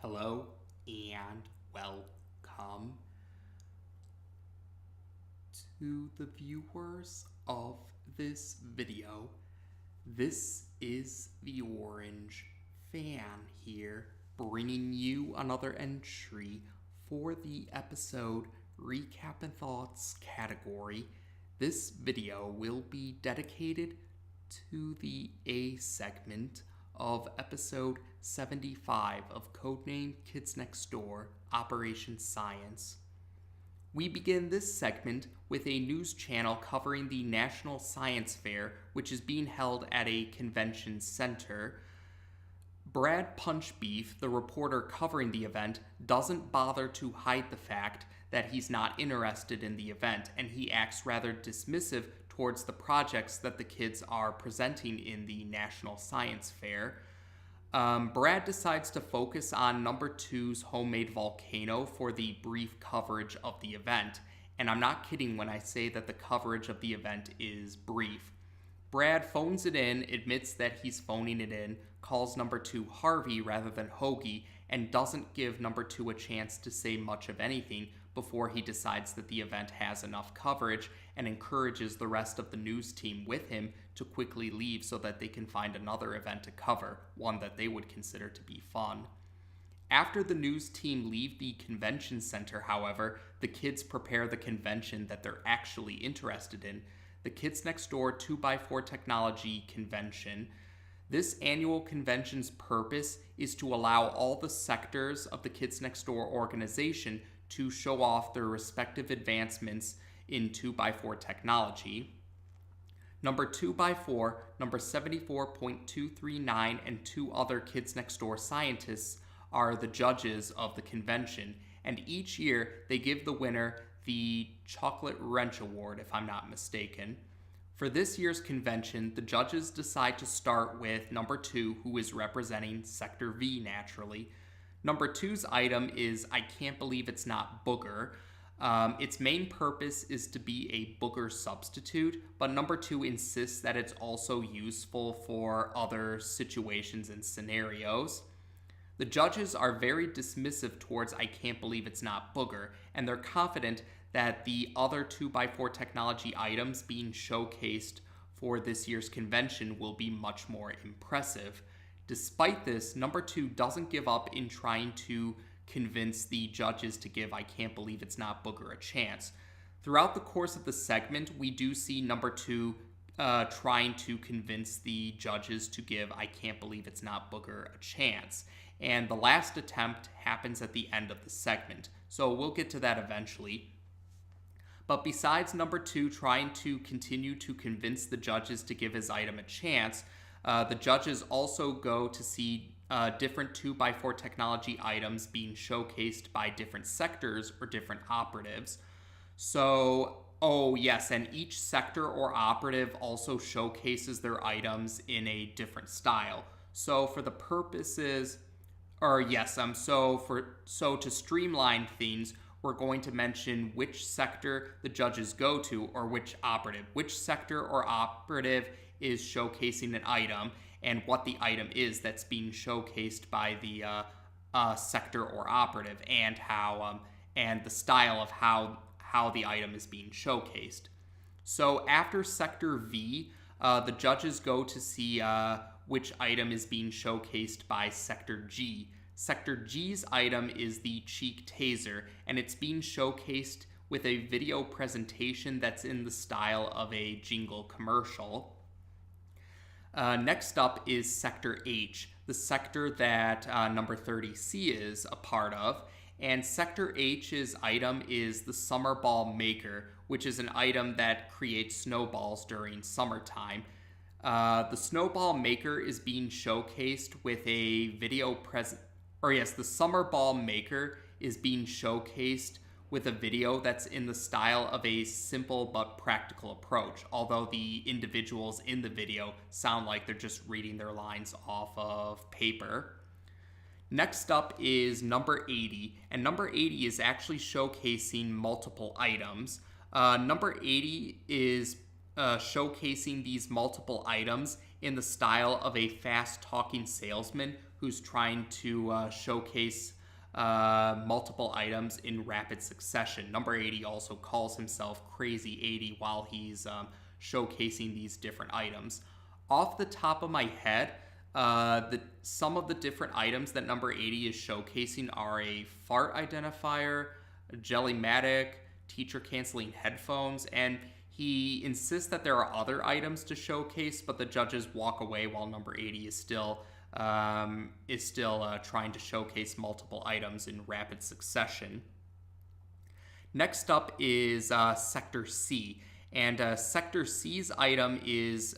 Hello and welcome to the viewers of this video. This is the Orange Fan here, bringing you another entry for the episode Recap and Thoughts category. This video will be dedicated to the A segment of episode 75 of Codename Kids Next Door Operation S.C.I.E.N.C.E. We begin this segment with a news channel covering the National Science Fair, which is being held at a convention center. Brad Punchbeef, the reporter covering the event, doesn't bother to hide the fact that he's not interested in the event, and he acts rather dismissive towards the projects that the kids are presenting in the National Science Fair. Brad decides to focus on number 2's homemade volcano for the brief coverage of the event, and I'm not kidding when I say that the coverage of the event is brief. Brad phones it in, admits that he's phoning it in, calls number 2 Harvey rather than Hoagie, and doesn't give number 2 a chance to say much of anything before he decides that the event has enough coverage and encourages the rest of the news team with him to quickly leave so that they can find another event to cover, one that they would consider to be fun. After the news team leave the convention center, however, the kids prepare the convention that they're actually interested in, the Kids Next Door 2x4 Technology Convention. This annual convention's purpose is to allow all the sectors of the Kids Next Door organization to show off their respective advancements in 2x4 technology. Number 2x4, number 74.239, and 2 other Kids Next Door scientists are the judges of the convention, and each year they give the winner the Chocolate Wrench Award, if I'm not mistaken. For this year's convention, the judges decide to start with number 2, who is representing Sector V naturally. Number 2's item is I Can't Believe It's Not Booger. Its main purpose is to be a booger substitute, but number 2 insists that it's also useful for other situations and scenarios. The judges are very dismissive towards I Can't Believe It's Not Booger, and they're confident that the other 2x4 technology items being showcased for this year's convention will be much more impressive. Despite this, number 2 doesn't give up in trying to convince the judges to give I Can't Believe It's Not Booger a chance. Throughout the course of the segment, we do see number 2 trying to convince the judges to give I Can't Believe It's Not Booger a chance. And the last attempt happens at the end of the segment, so we'll get to that eventually. But besides number 2 trying to continue to convince the judges to give his item a chance, the judges also go to see different 2x4 technology items being showcased by different sectors or different operatives. So, and each sector or operative also showcases their items in a different style. So for the purposes, so to streamline things, we're going to mention which sector the judges go to or which sector or operative is showcasing an item and what the item is that's being showcased by the sector or operative and how and the style of how the item is being showcased. So after Sector V, the judges go to see which item is being showcased by Sector G. Sector G's item is the Cheek Taser, and it's being showcased with a video presentation that's in the style of a jingle commercial. Next up is Sector H, the sector that number 30C is a part of, and Sector H's item is the Summer Ball Maker, which is an item that creates snowballs during summertime. The Snowball Maker is being showcased with a video the Summer Ball Maker is being showcased with a video that's in the style of a simple but practical approach, although the individuals in the video sound like they're just reading their lines off of paper. Next up is number 80, and number 80 is actually showcasing multiple items. Number 80 is showcasing these multiple items in the style of a fast-talking salesman who's trying to showcase multiple items in rapid succession. Number 80 also calls himself Crazy 80 while he's showcasing these different items. Off the top of my head, some of the different items that number 80 is showcasing are a fart identifier, a Jellymatic, teacher canceling headphones, and he insists that there are other items to showcase, but the judges walk away while number 80 is still trying to showcase multiple items in rapid succession. Next up is Sector C. And Sector C's item is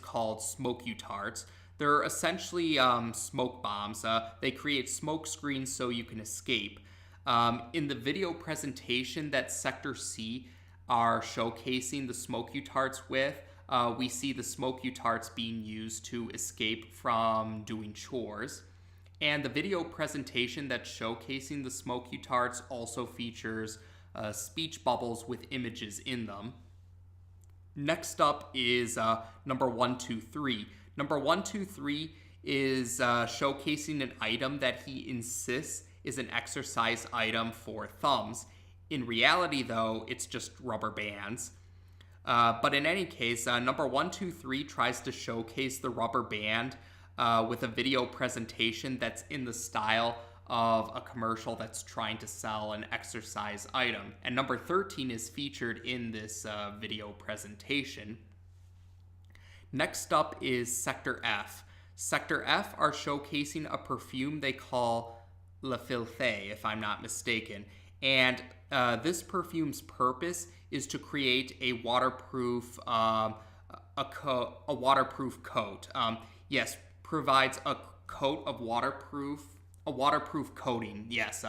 called Smoke Utarts. They're essentially smoke bombs. They create smoke screens so you can escape. In the video presentation that Sector C are showcasing the Smoke Utarts with, we see the Smoke Utarts being used to escape from doing chores. And the video presentation that's showcasing the Smoke Utarts also features speech bubbles with images in them. Next up is number 123. Number 123 is showcasing an item that he insists is an exercise item for thumbs. In reality, though, it's just rubber bands. But in any case, number 123 tries to showcase the rubber band with a video presentation that's in the style of a commercial that's trying to sell an exercise item. And number 13 is featured in this video presentation. Next up is Sector F. Sector F are showcasing a perfume they call Le Filthe, if I'm not mistaken. And this perfume's purpose is to create a waterproof waterproof coat. Yes, provides a coat of a waterproof coating. Yes.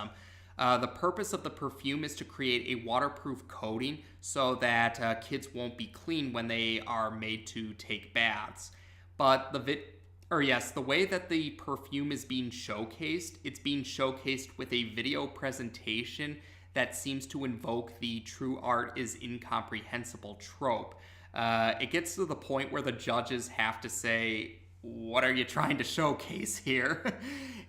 The purpose of the perfume is to create a waterproof coating so that kids won't be clean when they are made to take baths. But the way that the perfume is being showcased, it's being showcased with a video presentation that seems to invoke the true art is incomprehensible trope. It gets to the point where the judges have to say, what are you trying to showcase here?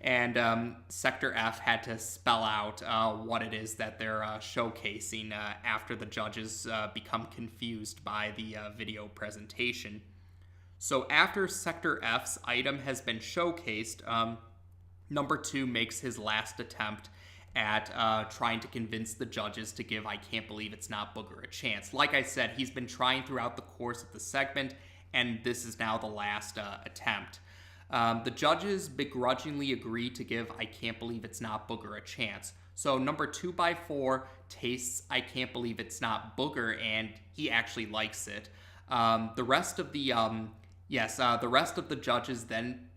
And Sector F had to spell out what it is that they're showcasing after the judges become confused by the video presentation. So after Sector F's item has been showcased, number 2 makes his last attempt at trying to convince the judges to give I Can't Believe It's Not Booger a chance. Like I said, he's been trying throughout the course of the segment, and this is now the last attempt. The judges begrudgingly agree to give I Can't Believe It's Not Booger a chance. So number 2x4 tastes I Can't Believe It's Not Booger, and he actually likes it. The rest of the judges then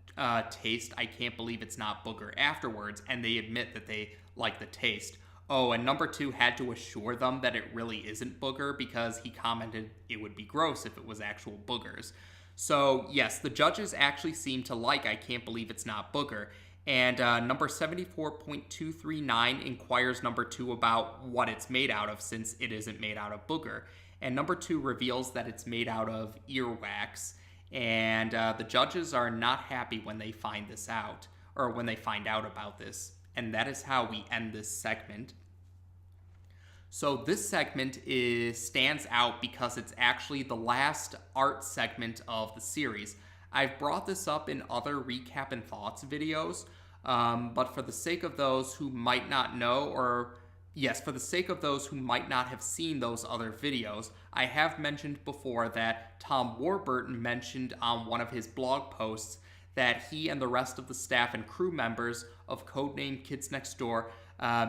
taste I Can't Believe It's Not Booger afterwards, and they admit that they like the taste. Oh, and number 2 had to assure them that it really isn't booger because he commented it would be gross if it was actual boogers. So, yes, the judges actually seem to like I Can't Believe It's Not Booger. And number 74.239 inquires number 2 about what it's made out of since it isn't made out of booger. And number 2 reveals that it's made out of earwax. And the judges are not happy when they find this out, or when they find out about this. And that is how we end this segment. So this segment stands out because it's actually the last art segment of the series. I've brought this up in other recap and thoughts videos, but for the sake of those who might not know, for the sake of those who might not have seen those other videos, I have mentioned before that Tom Warburton mentioned on one of his blog posts that he and the rest of the staff and crew members of Codename Kids Next Door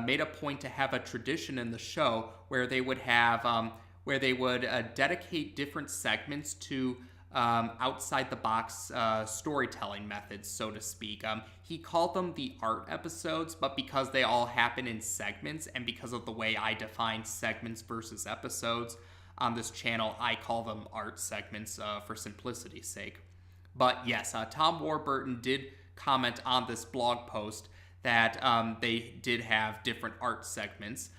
made a point to have a tradition in the show where they would dedicate different segments to outside the box storytelling methods, so to speak. He called them the art episodes, but because they all happen in segments and because of the way I define segments versus episodes on this channel, I call them art segments for simplicity's sake. But yes, Tom Warburton did comment on this blog post that they did have different art segments.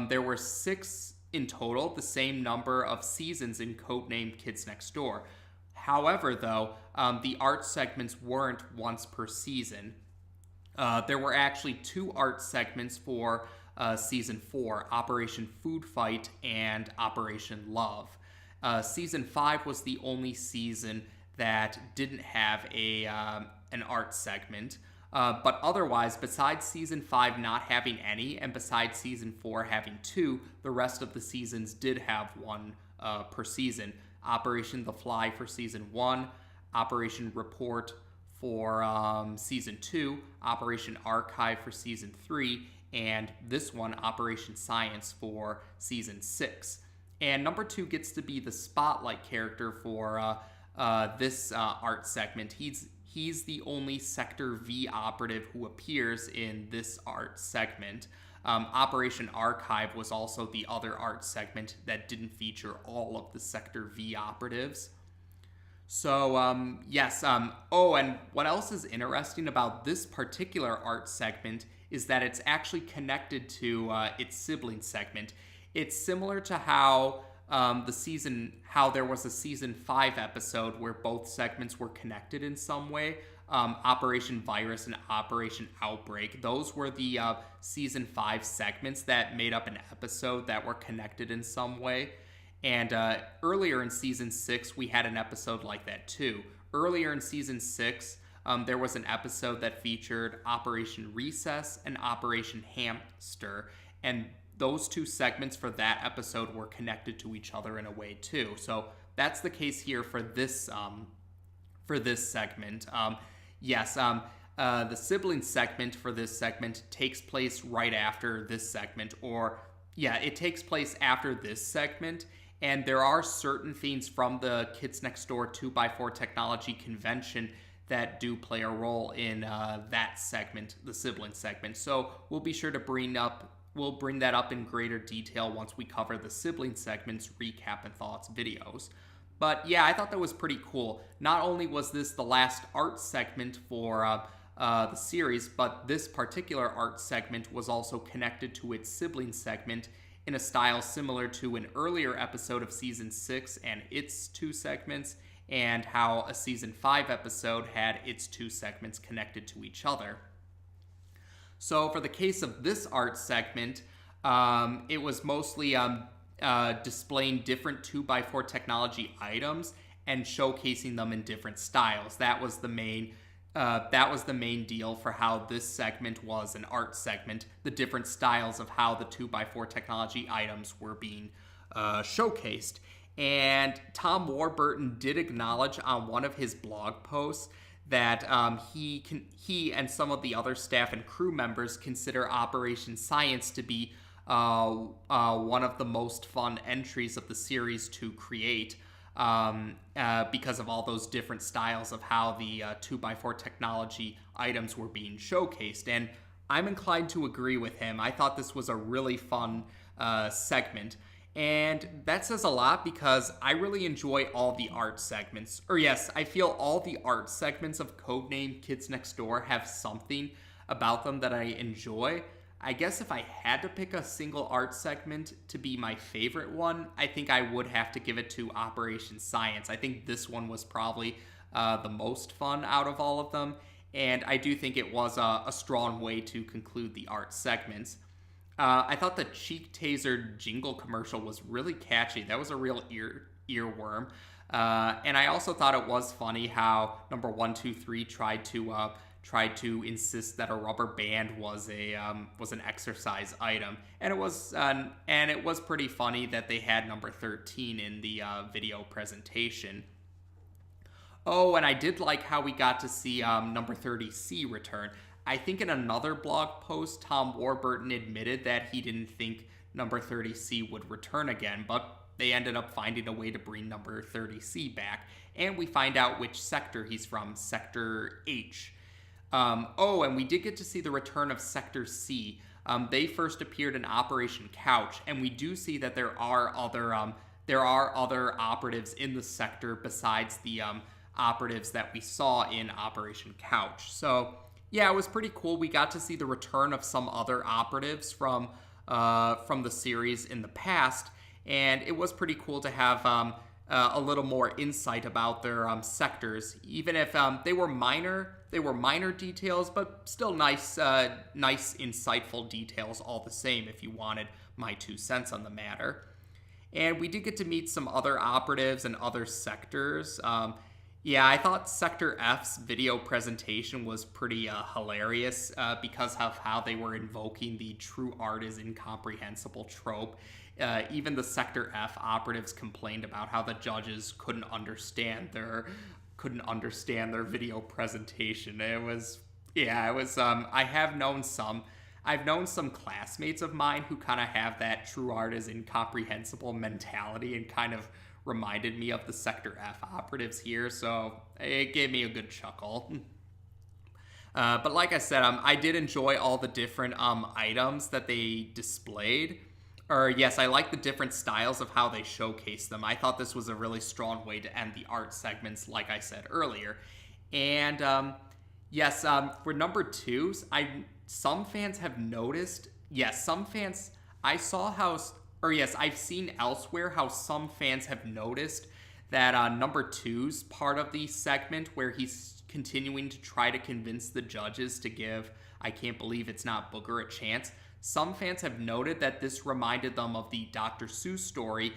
There were 6 in total, the same number of seasons in Codename Kids Next Door. However, though, the art segments weren't once per season. There were actually 2 art segments for Season 4, Operation Food Fight and Operation Love. Season 5 was the only season that didn't have an art segment. But otherwise, besides Season 5 not having any, and besides Season 4 having 2, the rest of the seasons did have 1 per season. Operation The Fly for Season 1, Operation Report for Season 2, Operation Archive for Season 3, and this one, Operation Science for Season 6. And number 2 gets to be the spotlight character for this art segment. He's the only Sector V operative who appears in this art segment. Operation Archive was also the other art segment that didn't feature all of the Sector V operatives. So, yes. Oh, and what else is interesting about this particular art segment is that it's actually connected to its sibling segment. It's similar to how how there was a Season 5 episode where both segments were connected in some way. Operation Virus and Operation Outbreak. Those were the Season 5 segments that made up an episode that were connected in some way. And earlier in Season 6, we had an episode like that too. Earlier in Season 6, there was an episode that featured Operation Recess and Operation Hamster. And those 2 segments for that episode were connected to each other in a way too. So that's the case here for this segment. The sibling segment for this segment takes place right after this segment, it takes place after this segment, and there are certain things from the Kids Next Door 2x4 Technology Convention that do play a role in that segment, the sibling segment. So we'll be sure to bring that up in greater detail once we cover the sibling segments recap and thoughts videos. But yeah, I thought that was pretty cool. Not only was this the last art segment for the series, but this particular art segment was also connected to its sibling segment in a style similar to an earlier episode of Season 6 and its 2 segments, and how a Season 5 episode had its 2 segments connected to each other. So for the case of this art segment, it was mostly displaying different 2x4 technology items and showcasing them in different styles. That was the main deal for how this segment was an art segment, the different styles of how the 2x4 technology items were being showcased. And Tom Warburton did acknowledge on one of his blog posts that he and some of the other staff and crew members consider Operation S.C.I.E.N.C.E to be one of the most fun entries of the series to create, because of all those different styles of how the 2x4 technology items were being showcased. And I'm inclined to agree with him. I thought this was a really fun segment. And that says a lot because I really enjoy all the art segments. I feel all the art segments of Codename Kids Next Door have something about them that I enjoy. I guess if I had to pick a single art segment to be my favorite one, I think I would have to give it to Operation Science. I think this one was probably the most fun out of all of them, and I do think it was a strong way to conclude the art segments. I thought the Cheek Taser jingle commercial was really catchy. That was a real earworm. And I also thought it was funny how number 123 tried to insist that a rubber band was an exercise item, and it was pretty funny that they had number 13 in the video presentation. Oh, and I did like how we got to see number 30C return. I think in another blog post, Tom Warburton admitted that he didn't think number 30C would return again, but they ended up finding a way to bring number 30C back, and we find out which sector he's from, Sector H. And we did get to see the return of Sector C. They first appeared in Operation Couch, and we do see that there are other operatives in the sector besides the operatives that we saw in Operation Couch. So yeah, it was pretty cool. We got to see the return of some other operatives from the series in the past, and it was pretty cool to have a little more insight about their sectors, even if they were minor details, but still nice, insightful details all the same. If you wanted my 2 cents on the matter, and we did get to meet some other operatives and other sectors. Yeah, I thought Sector F's video presentation was pretty hilarious because of how they were invoking the true art is incomprehensible trope. Even the Sector F operatives complained about how the judges couldn't understand their video presentation. It was, yeah, it was. I've known some classmates of mine who kind of have that true art is incomprehensible mentality, and kind of reminded me of the Sector F operatives here, so it gave me a good chuckle. But like I said, I did enjoy all the different items that they displayed. Or yes, I like the different styles of how they showcase them. I thought this was a really strong way to end the art segments, like I said earlier. And yes, for number 2, some fans have noticed. Yes, some fans. I've seen elsewhere how some fans have noticed that number 2's part of the segment where he's continuing to try to convince the judges to give I Can't Believe It's Not Booger a chance. Some fans have noted that this reminded them of the Dr. Seuss story,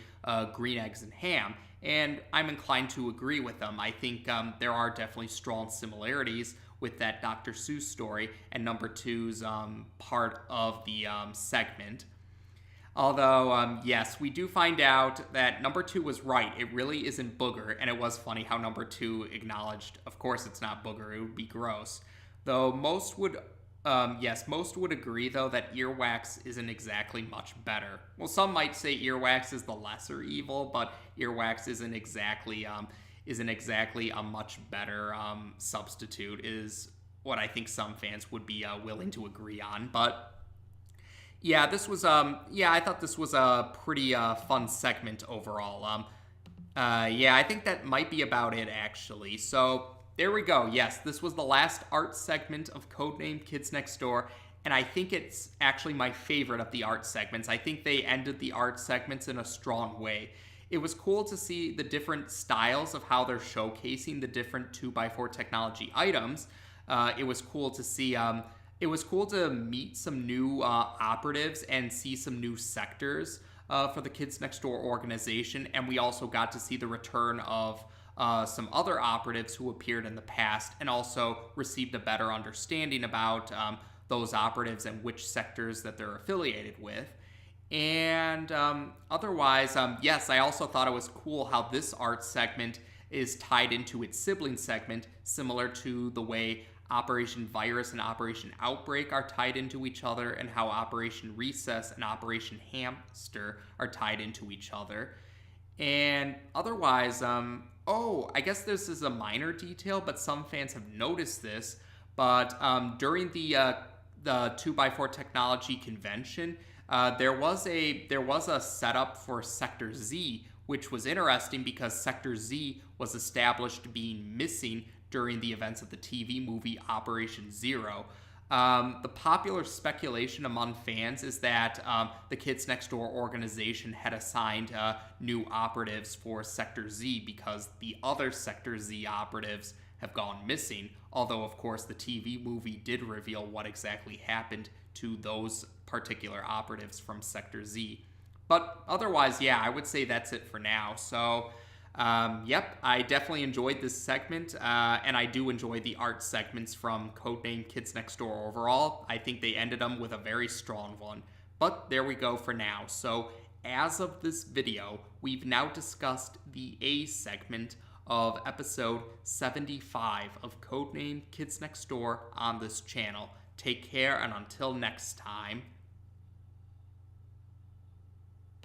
Green Eggs and Ham, and I'm inclined to agree with them. I think there are definitely strong similarities with that Dr. Seuss story and number 2's part of the segment. Although, yes, we do find out that number 2 was right. It really isn't booger, and it was funny how number 2 acknowledged, of course it's not booger, it would be gross. Though most would agree, though, that earwax isn't exactly much better. Well, some might say earwax is the lesser evil, but earwax isn't exactly a much better substitute, is what I think some fans would be willing to agree on. But yeah, I thought this was a pretty fun segment overall. I think that might be about it, actually. So there we go. Yes, this was the last art segment of Codename Kids Next Door, and I think it's actually my favorite of the art segments. I think they ended the art segments in a strong way. It was cool to see the different styles of how they're showcasing the different 2x4 technology items. It was cool to see. It was cool to meet some new operatives and see some new sectors for the Kids Next Door organization, and we also got to see the return of some other operatives who appeared in the past, and also received a better understanding about those operatives and which sectors that they're affiliated with. And otherwise, yes, I also thought it was cool how this art segment is tied into its sibling segment, similar to the way Operation Virus and Operation Outbreak are tied into each other, and how Operation Recess and Operation Hamster are tied into each other. And otherwise, I guess this is a minor detail, but some fans have noticed this. But during the 2x4 Technology Convention, there was a setup for Sector Z, which was interesting because Sector Z was established being missing during the events of the TV movie Operation Zero. The popular speculation among fans is that the Kids Next Door organization had assigned new operatives for Sector Z because the other Sector Z operatives have gone missing, although of course the TV movie did reveal what exactly happened to those particular operatives from Sector Z. But otherwise, yeah, I would say that's it for now. So I definitely enjoyed this segment, and I do enjoy the art segments from Codename Kids Next Door overall. I think they ended them with a very strong one. But there we go for now. So as of this video, we've now discussed the A segment of episode 75 of Codename Kids Next Door on this channel. Take care, and until next time,